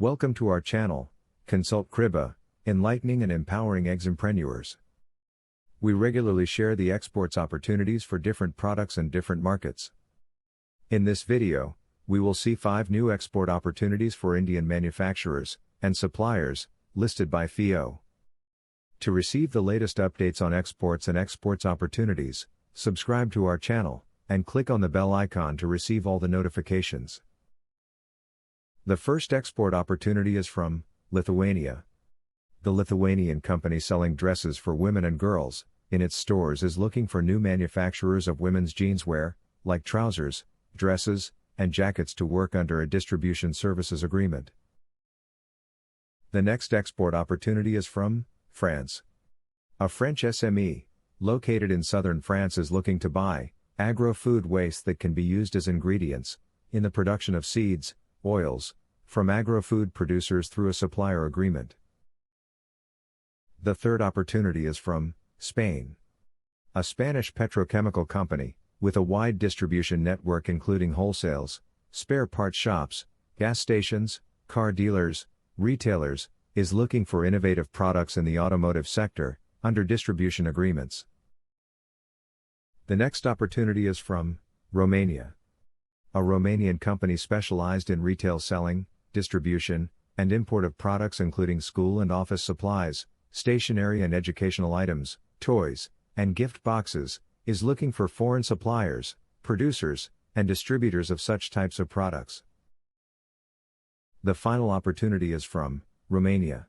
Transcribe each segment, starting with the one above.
Welcome to our channel, Consult Kriba, enlightening and empowering entrepreneurs. We regularly share the exports opportunities for different products and different markets. In this video, we will see 5 new export opportunities for Indian manufacturers and suppliers, listed by FIO. To receive the latest updates on exports and exports opportunities, subscribe to our channel, and click on the bell icon to receive all the notifications. The first export opportunity is from Lithuania. The Lithuanian company selling dresses for women and girls, in its stores is looking for new manufacturers of women's jeanswear, like trousers, dresses, and jackets to work under a distribution services agreement. The next export opportunity is from France. A French SME, located in southern France, is looking to buy agro-food waste that can be used as ingredients in the production of seeds, oils, from agro-food producers through a supplier agreement. The third opportunity is from Spain. A Spanish petrochemical company, with a wide distribution network including wholesales, spare parts shops, gas stations, car dealers, retailers, is looking for innovative products in the automotive sector, under distribution agreements. The next opportunity is from Romania. A Romanian company specialized in retail selling, distribution, and import of products including school and office supplies, stationery and educational items, toys, and gift boxes, is looking for foreign suppliers, producers, and distributors of such types of products. The final opportunity is from Romania.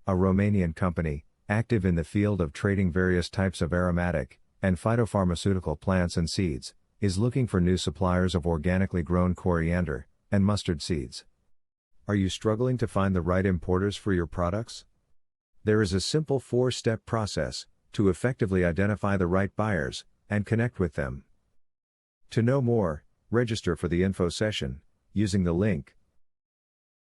A Romanian company, active in the field of trading various types of aromatic and phytopharmaceutical plants and seeds, is looking for new suppliers of organically grown coriander and mustard seeds. Are you struggling to find the right importers for your products? There is a simple 4-step process to effectively identify the right buyers and connect with them. To know more, register for the info session using the link